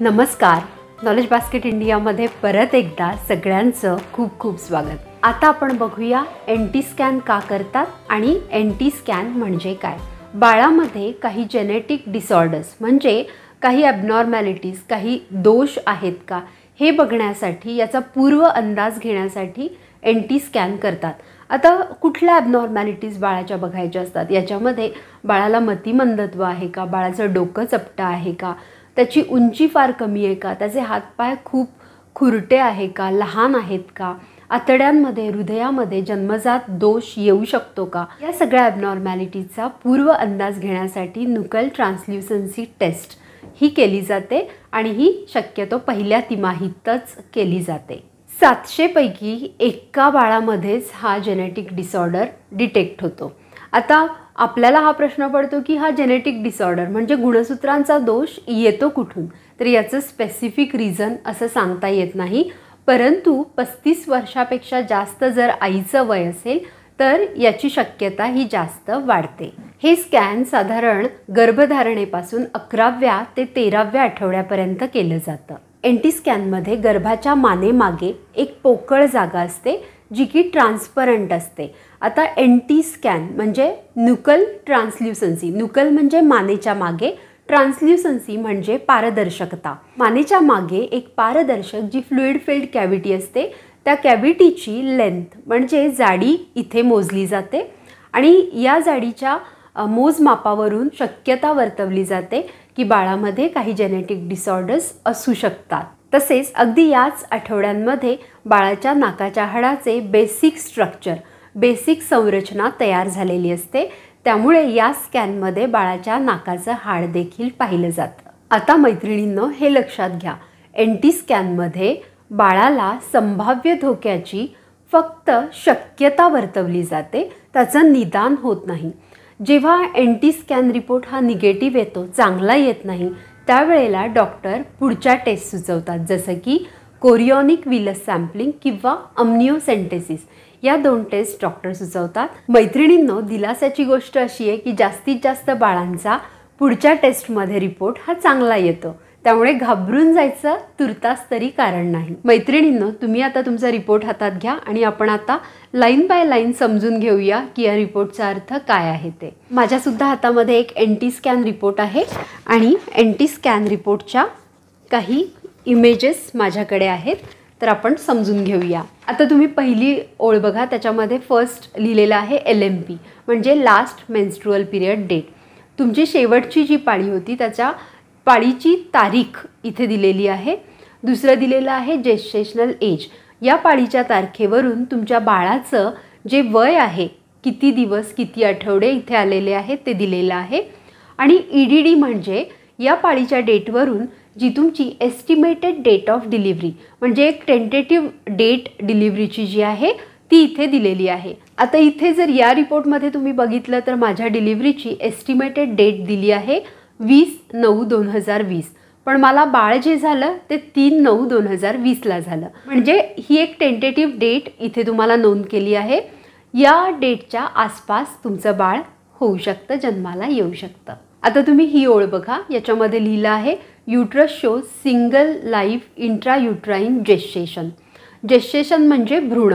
नमस्कार. Knowledge basket इंडियामध्ये परत एकदा सगळ्यांचं खूप खूप स्वागत. आता आपण बघूया एनटी स्कॅन का करतात आणि एनटी स्कॅन म्हणजे काय. बाळामध्ये काही जेनेटिक डिसऑर्डर्स म्हणजे काही ॲबनॉर्मॅलिटीज, काही दोष आहेत का हे बघण्यासाठी, याचा पूर्व अंदाज घेण्यासाठी एनटी स्कॅन करतात. आता कुठल्या ॲबनॉर्मॅलिटीज बाळाच्या बघायच्या असतात, याच्यामध्ये बाळाला मतिमंदत्व आहे का, बाळाचं डोकं चपटं आहे का, त्याची उंची फार कमी आहे का, त्याचे हातपाय खूप खुरटे आहे का, लहान आहेत का, आतड्यांमध्ये हृदयामध्ये जन्मजात दोष येऊ शकतो का, या सगळ्या ॲबनॉर्मॅलिटीजचा पूर्व अंदाज घेण्यासाठी नुकल ट्रान्सल्युसन्सी टेस्ट ही केली जाते आणि ही शक्यतो पहिल्या तिमाहीतच केली जाते. 700 पैकी एका बाळामध्येच हा जेनेटिक डिसऑर्डर डिटेक्ट होतो. आता आपल्याला हा प्रश्न पडतो की हा जेनेटिक डिसऑर्डर म्हणजे गुणसूत्रांचा दोष येतो कुठून, तर याचं स्पेसिफिक रिझन असं सांगता येत नाही. परंतु 35 वर्षापेक्षा जास्त जर आईचं वय असेल तर याची शक्यता ही जास्त वाढते. हे स्कॅन साधारण गर्भधारणेपासून 11व्या ते 13व्या आठवड्यापर्यंत केलं जातं. एनटी स्कॅनमध्ये गर्भाच्या मानेमागे एक पोकळ जागा असते जी की ट्रान्सपरंट असते. आता एनटी स्कॅन म्हणजे नुकल ट्रान्सल्युसन्सी, नुकल म्हणजे मानेच्या मागे, ट्रान्सल्युसन्सी म्हणजे पारदर्शकता. मानेच्या मागे एक पारदर्शक जी फ्लुइड फिल्ड कॅव्हिटी असते, त्या कॅव्हिटीची लेंथ म्हणजे जाडी इथे मोजली जाते आणि या जाडीच्या मोजमापावरून शक्यता वर्तवली जाते की बाळामध्ये काही जेनेटिक डिसऑर्डर्स असू शकतात. तसेच अगदी याच आठवड्यांमध्ये बाळाच्या नाकाच्या हाडाचे बेसिक स्ट्रक्चर, बेसिक संरचना तयार झालेली असते. त्यामुळे या स्कॅनमध्ये बाळाच्या नाकाचं हाड देखील पाहिलं जातं. आता मैत्रिणींनो, हे लक्षात घ्या, एनटी स्कॅनमध्ये बाळाला संभाव्य धोक्याची फक्त शक्यता वर्तवली जाते, त्याचं निदान होत नाही. जेव्हा एनटी स्कॅन रिपोर्ट हा निगेटिव्ह येतो, चांगला येत नाही, त्यावेळेला डॉक्टर पुढच्या टेस्ट सुचवतात, जसं की कोरियोनिक विलस सॅम्पलिंग किंवा अम्निओसेंटेसिस. या 2 टेस्ट डॉक्टर सुचवतात. मैत्रिणींनो, दिलासाची गोष्ट अशी आहे की जास्तीत जास्त बाळांचा पुढच्या टेस्टमध्ये रिपोर्ट हा चांगला येतो, त्यामुळे घाबरून जायचं तुर्तास तरी कारण नाही. मैत्रिणींनो, तुम्ही आता तुमचा रिपोर्ट हातात घ्या आणि आपण आता लाईन बाय लाईन समजून घेऊया की या रिपोर्टचा अर्थ काय आहे ते. माझ्यासुद्धा हातामध्ये एक एनटी स्कॅन रिपोर्ट आहे आणि एनटी स्कॅन रिपोर्टच्या काही इमेजेस माझ्याकडे आहेत, तर आपण समजून घेऊया. आता तुम्ही पहिली ओळ बघा, त्याच्यामध्ये फर्स्ट लिहिलेलं आहे LMP म्हणजे लास्ट मेन्स्ट्रुअल पिरियड डेट. तुमची शेवटची जी पाळी होती त्याच्या पाळीची तारीख इथे दिलेली आहे. दुसरं दिलेलं आहे जेस्टेशनल एज. या पाळीच्या तारखेवरून तुमच्या बाळाचं जे वय आहे, किती दिवस किती आठवडे इथे आलेले आहेत ते दिलेलं आहे. आणि EDD म्हणजे या पाळीच्या डेटवरून जी तुमची एस्टिमेटेड डेट ऑफ डिलिव्हरी म्हणजे एक टेंटेटिव्ह डेट डिलिव्हरीची जी आहे ती इथे दिलेली आहे. आता इथे जर या रिपोर्टमध्ये तुम्ही बघितलं तर माझ्या डिलिव्हरीची एस्टिमेटेड डेट दिली आहे 20/9/2020, पण मला बाळ जे झालं ते 3/9/2020ला झालं. म्हणजे ही एक टेंटेटिव्ह डेट इथे तुम्हाला नोंद केली आहे. या डेटच्या आसपास तुमचं बाळ होऊ शकतं, जन्माला येऊ शकतं. आता तुम्ही ही ओळ बघा, याच्यामध्ये लिहिलं आहे uterus shows single life intrauterine gestation. Gestation म्हणजे भ्रूण.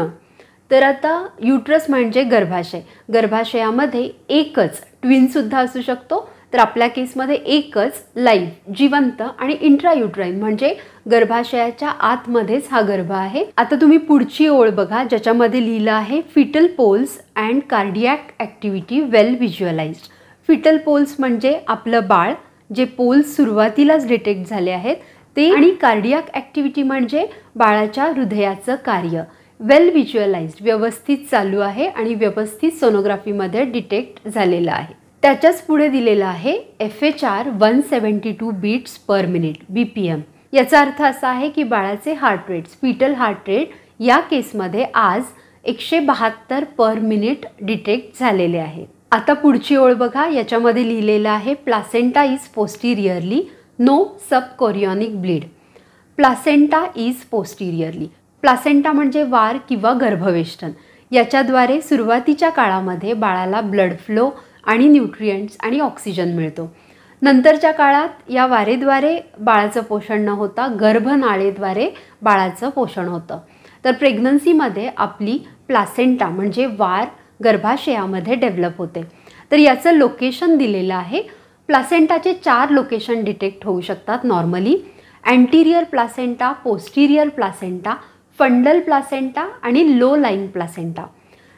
तर आता युट्रस म्हणजे गर्भाशय. गर्भाशयामध्ये एकच, ट्विनसुद्धा असू शकतो, तर आपल्या केसमध्ये एकच लाईफ जिवंत आणि इंट्रायुट्राईन म्हणजे गर्भाशयाच्या आतमध्येच हा गर्भ आहे. आता तुम्ही पुढची ओळ बघा, ज्याच्यामध्ये लिहिलं आहे foetal poles and cardiac activity well visualised. Foetal poles म्हणजे आपलं बाळ, जे पोल्स सुरुवातीलाच डिटेक्ट झाले आहेत ते, आणि कार्डियॅक ॲक्टिव्हिटी म्हणजे बाळाच्या हृदयाचं कार्य. वेल व्हिज्युअलाइज्ड व्यवस्थित चालू आहे आणि व्यवस्थित सोनोग्राफीमध्ये डिटेक्ट झालेलं आहे. त्याच्याच पुढे दिलेलं आहे FHR 172 beats per minute BPM. याचा अर्थ असा आहे की बाळाचे heart rate, fetal heart rate या केसमध्ये आज 172 पर मिनिट डिटेक्ट झालेले आहे. आता पुढची ओळ बघा, याच्यामध्ये लिहिलेलं आहे placenta is posteriorly, no subchorionic bleed. Placenta is posteriorly. Placenta म्हणजे वार किंवा गर्भवेष्टन. याच्याद्वारे सुरुवातीच्या काळामध्ये बाळाला ब्लड फ्लो आणि न्यूट्रिएंट्स आणि ऑक्सिजन मिळतो. नंतरच्या काळात या वारेद्वारे बाळाचं पोषण न होता गर्भनाळेद्वारे बाळाचं पोषण होतं. तर प्रेग्नन्सीमध्ये आपली प्लासेंटा म्हणजे वार गर्भाशयामध्ये डेव्हलप होते. तर याचं लोकेशन दिलेलं आहे. प्लासेंटाचे 4 लोकेशन डिटेक्ट होऊ शकतात normally: anterior placenta, posterior placenta, fundal placenta आणि low lying placenta.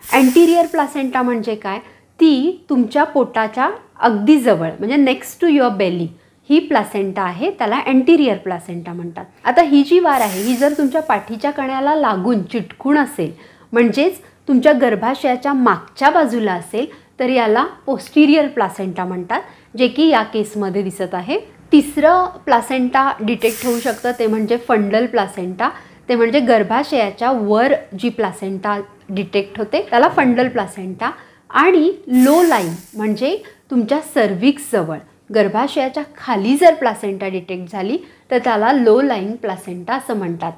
Anterior placenta म्हणजे काय? ती तुमच्या पोटाच्या अगदी जवळ म्हणजे नेक्स्ट टू युअर बेली ही प्लासेंटा आहे, त्याला अँटिरियर प्लासेंटा म्हणतात. आता ही जी वार आहे ही जर तुमच्या पाठीच्या कण्याला लागून चिटकून असेल म्हणजेच तुमच्या गर्भाशयाच्या मागच्या बाजूला असेल तर याला पोस्टिरियर प्लासेंटा म्हणतात, जे की या केसमध्ये दिसत आहे. तिसरं प्लासेंटा डिटेक्ट होऊ शकतं ते म्हणजे फंडल प्लासेंटा. ते म्हणजे गर्भाशयाच्या वर जी प्लासेंटा डिटेक्ट होते त्याला फंडल प्लासेंटा. आणि लो लाईन म्हणजे तुमच्या सर्व्हिक्सजवळ गर्भाशयाच्या खाली जर प्लासेंटा डिटेक्ट झाली तर त्याला लो लाईंग प्लासेंटा असं म्हणतात.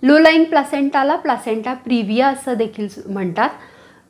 लो लाईंग प्लासेंटाला प्लासेंटा प्रिव्हिया असं देखील म्हणतात.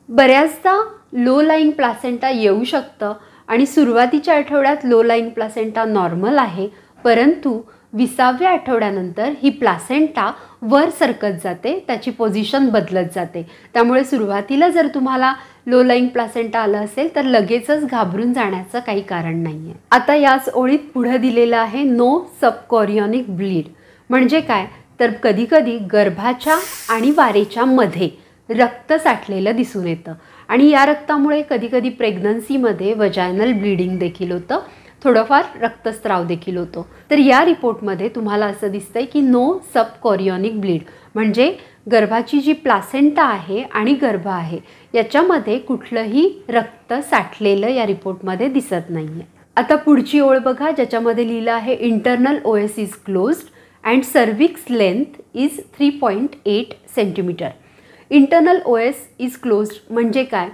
बऱ्याचदा लो लाईंग प्लासेंटा येऊ शकतं आणि सुरुवातीच्या आठवड्यात लो लाईंग प्लासेंटा नॉर्मल आहे, परंतु 20व्या आठवड्यानंतर ही प्लासेंटा वर सरकत जाते, त्याची पोझिशन बदलत जाते. त्यामुळे सुरुवातीला जर तुम्हाला लो लाईंग प्लासेंटा आलं असेल तर लगेचच घाबरून जाण्याचं काही कारण नाही आहे. आता याच ओळीत पुढे दिलेलं आहे नो सबकॉरियॉनिक ब्लीड. म्हणजे काय? तर कधीकधी गर्भाच्या आणि वारेच्या मध्ये रक्त साठलेलं दिसून येतं आणि या रक्तामुळे कधीकधी प्रेग्नन्सीमध्ये वजायनल ब्लीडिंग देखील होतं, थोडंफार रक्तस्राव देखील होतो. तर या रिपोर्टमध्ये तुम्हाला असं दिसतंय की नो सबकॉरियॉनिक ब्लीड म्हणजे गर्भाची जी प्लासेंटा आहे आणि गर्भ आहे याच्यामध्ये कुठलंही रक्त साठलेलं या रिपोर्टमध्ये दिसत नाही आहे. आता पुढची ओळ बघा, ज्याच्यामध्ये लिहिलं आहे internal OS is closed and cervix length is 3.8 centimetre. Internal OS is closed म्हणजे काय?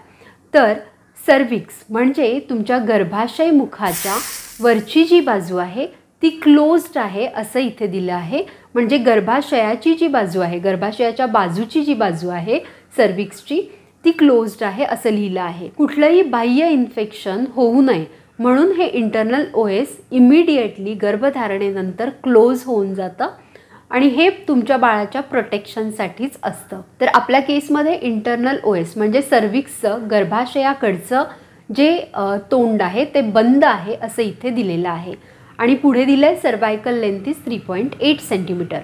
तर सर्व्हिक्स म्हणजे तुमच्या गर्भाशय मुखाच्या वरची जी बाजू आहे ती क्लोज्ड आहे असं इथे दिलं आहे. म्हणजे गर्भाशयाची जी बाजू आहे, गर्भाशयाच्या बाजूची जी बाजू आहे सर्व्हिक्सची ती क्लोज्ड आहे असं लिहिलं आहे. कुठलंही बाह्य इन्फेक्शन होऊ नये म्हणून हे इंटरनल OS इमिडिएटली गर्भधारणेनंतर क्लोज होऊन जातं आणि हे तुमच्या बाळाच्या प्रोटेक्शनसाठीच असतं. तर आपल्या केसमध्ये इंटरनल OS म्हणजे सर्व्हिक्सचं गर्भाशयाकडचं जे तोंड आहे ते बंद आहे असं इथे दिलेलं आहे. आणि पुढे दिलं आहे सर्वायकल लेंथ इज 3.8 सेंटीमीटर,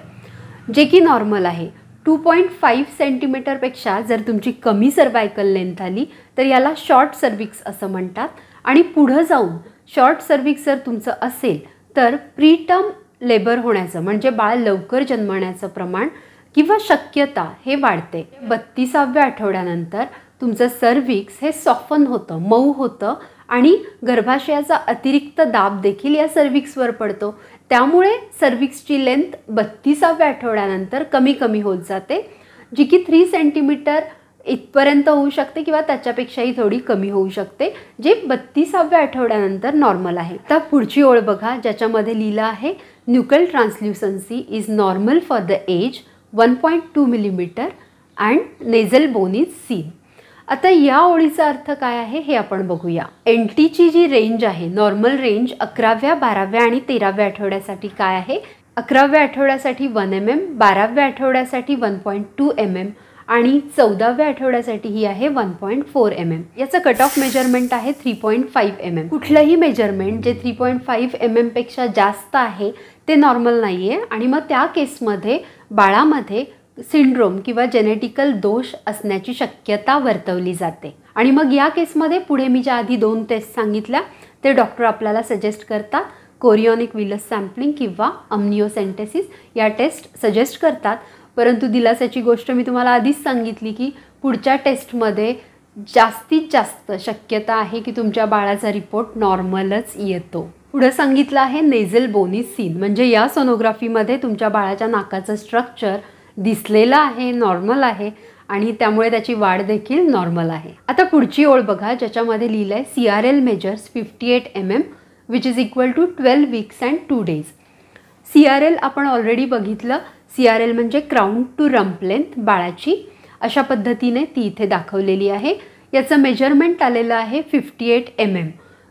जे की नॉर्मल आहे. 2.5 सेंटीमीटरपेक्षा जर तुमची कमी सर्वायकल लेंथ आली तर याला शॉर्ट सर्व्हिक्स असं म्हणतात. आणि पुढं जाऊन शॉर्ट सर्व्हिक्स जर तुमचं असेल तर प्रीटर्म लेबर होण्याचं म्हणजे बाळ लवकर जन्मण्याचं प्रमाण किंवा शक्यता हे वाढते. 32व्या आठवड्यानंतर तुमचं सर्व्हिक्स हे सॉफन होतं, मऊ होतं आणि गर्भाशयाचा अतिरिक्त दाब देखील या सर्व्हिक्सवर पडतो. त्यामुळे सर्व्हिक्सची लेंथ 32व्या आठवड्यानंतर कमी कमी होत जाते, जी की 3 सेंटीमीटर इथपर्यंत होऊ शकते किंवा त्याच्यापेक्षाही थोडी कमी होऊ शकते, जे 32व्या आठवड्यानंतर नॉर्मल आहे. आता पुढची ओळ बघा, ज्याच्यामध्ये लिहिलं आहे nuchal translucency is normal for the age 1.2 millimetre and nasal bone is seen. आता या ओळीचा अर्थ काय आहे हे आपण बघूया. NTची जी रेंज आहे नॉर्मल रेंज 11व्या, 12व्या आणि 13व्या आठवड्यासाठी काय आहे? 11व्या आठवड्यासाठी 1 mm, 12व्या आठवड्यासाठी 1.2 mm आणि 14व्या आठवड्यासाठी ही आहे 1.4 mm. याचं कट ऑफ मेजरमेंट आहे 3.5 mm. कुठलंही मेजरमेंट जे 3.5 mm पेक्षा जास्त आहे ते नॉर्मल नाही आहे आणि मग त्या केसमध्ये बाळामध्ये सिंड्रोम किंवा जेनेटिकल दोष असण्याची शक्यता वर्तवली जाते. आणि मग या केसमध्ये पुढे मी ज्या आधी 2 टेस्ट सांगितल्या ते डॉक्टर आपल्याला सजेस्ट करतात. कोरियॉनिक विलस सॅम्पलिंग किंवा अम्निओसेंटेसिस या टेस्ट सजेस्ट करतात. परंतु दिलासाची गोष्ट मी तुम्हाला आधीच सांगितली की पुढच्या टेस्टमध्ये जास्तीत जास्त शक्यता आहे की तुमच्या बाळाचा रिपोर्ट नॉर्मलच येतो. पुढे सांगितलं आहे नेझल बोन इज सीन म्हणजे या सोनोग्राफीमध्ये तुमच्या बाळाच्या नाकाचं स्ट्रक्चर दिसलेलं आहे, नॉर्मल आहे आणि त्यामुळे त्याची वाढ देखील नॉर्मल आहे. आता पुढची ओळ बघा, ज्याच्यामध्ये लिहिलं आहे CRL measures 58 mm which is equal to 12 weeks and 2 days. CRL आपण ऑलरेडी बघितलं. CRL म्हणजे क्राऊन टू रम्प लेंथ बाळाची, अशा पद्धतीने ती इथे दाखवलेली आहे. याचं मेजरमेंट आलेलं आहे 58 mm.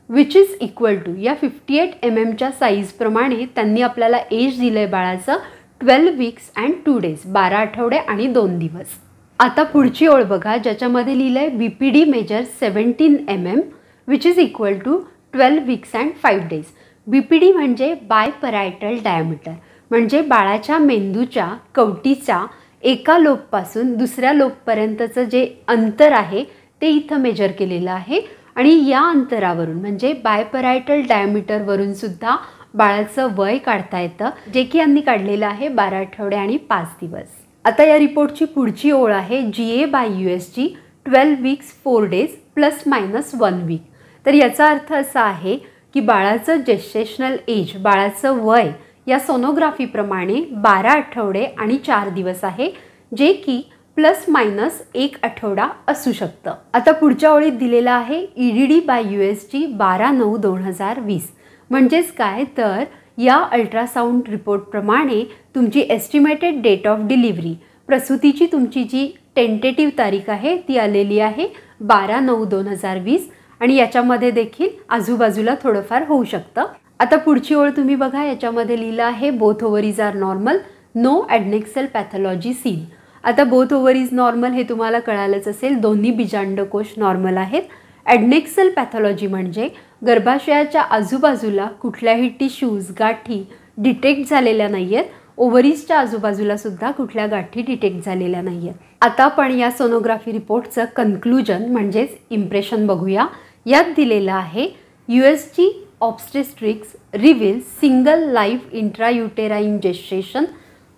Which is equal to या 58 mm साईजप्रमाणे त्यांनी आपल्याला एज दिलं आहे बाळाचं 12 वीक्स अँड 2 डेज, 12 आठवडे आणि 2 दिवस. आता पुढची ओळ बघा ज्याच्यामध्ये लिहिलं आहे BPD measure 17 mm which is equal to 12 weeks and 5 days. BPD म्हणजे बायपरायटल डायमीटर, म्हणजे बाळाच्या मेंदूच्या कवटीच्या एका लोबपासून दुसऱ्या लोबपर्यंतचं जे अंतर आहे ते इथं मेजर केलेलं आहे. आणि या अंतरावरून म्हणजे बायपरायटल डायमीटरवरून सुद्धा बाळाचं वय काढता येतं, जे की यांनी काढलेलं आहे 12 आठवडे आणि 5 दिवस. आता या रिपोर्टची पुढची ओळ आहे GA/USG 12 वीक्स 4 डेज ±1 वीक. तर याचा अर्थ असा आहे की बाळाचं जेस्टेशनल एज, बाळाचं वय या सोनोग्राफीप्रमाणे 12 आठवडे आणि 4 दिवस आहे, जे की ±1 आठवडा असू शकतं. आता पुढच्या ओळीत दिलेलं आहे EDD/USG 12/9/2020. म्हणजेच काय तर या अल्ट्रासाऊंड रिपोर्टप्रमाणे तुमची एस्टिमेटेड डेट ऑफ डिलिव्हरी, प्रसूतीची तुमची जी टेंटेटिव्ह तारीख आहे ती आलेली आहे 12/9/2020 आणि याच्यामध्ये देखील आजूबाजूला थोडंफार होऊ शकतं. आता पुढची ओळ तुम्ही बघा, याच्यामध्ये लिहिलं आहे both ovaries are normal, no adnexal pathology seen. आता बोथ ओव्हरीज नॉर्मल हे तुम्हाला कळालंच असेल, दोन्ही बीजांडकोश नॉर्मल आहेत. ॲडनेक्सल पॅथॉलॉजी म्हणजे गर्भाशयाच्या आजूबाजूला कुठल्याही टिश्यूज, गाठी डिटेक्ट झालेल्या नाही आहेत. ओव्हरीजच्या आजूबाजूला सुद्धा कुठल्या गाठी डिटेक्ट झालेल्या नाही आहेत. आता आपण या सोनोग्राफी रिपोर्टचं कन्क्लुजन म्हणजेच इम्प्रेशन बघूया. यात दिलेलं आहे USG obstetrics reveals single life intrauterine gestation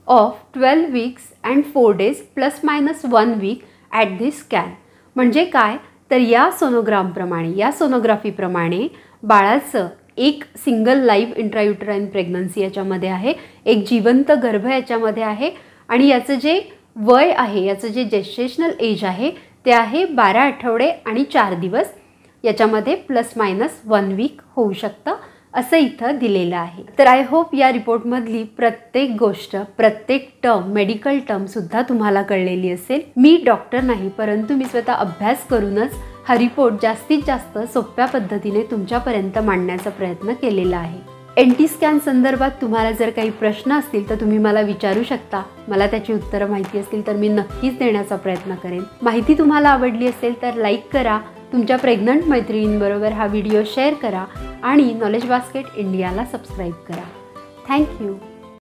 of 12 weeks and 4 days ±1 week at this scan. म्हणजे काय तर या सोनोग्राफीप्रमाणे बाळाचं एक सिंगल लाईफ इंट्रायुटेराइन प्रेग्नन्सी याच्यामध्ये आहे, एक जिवंत गर्भ याच्यामध्ये आहे आणि याचं जे वय आहे, याचं जे जेस्टेशनल एज आहे ते आहे 12 आठवडे आणि 4 दिवस. याच्यामध्ये ±1 वीक होऊ शकतं असं इथं दिलेलं आहे. तर आय होप या रिपोर्टमधली प्रत्येक गोष्ट, प्रत्येक टर्म, मेडिकल टर्मसुद्धा तुम्हाला कळलेली असेल. मी डॉक्टर नाही, परंतु मी स्वतः अभ्यास करूनच हा रिपोर्ट जास्तीत जास्त सोप्या पद्धतीने तुमच्यापर्यंत मांडण्याचा प्रयत्न केलेला आहे. NT स्कॅन संदर्भात तुम्हाला जर काही प्रश्न असतील तर तुम्ही मला विचारू शकता. मला त्याची उत्तरं माहिती असतील तर मी नक्कीच देण्याचा प्रयत्न करेन. माहिती तुम्हाला आवडली असेल तर लाईक करा, तुमच्या प्रेग्नंट मैत्रिणींबरोबर हा व्हिडिओ शेअर करा आणि नॉलेज बास्केट इंडियाला सबस्क्राईब करा. थँक्यू.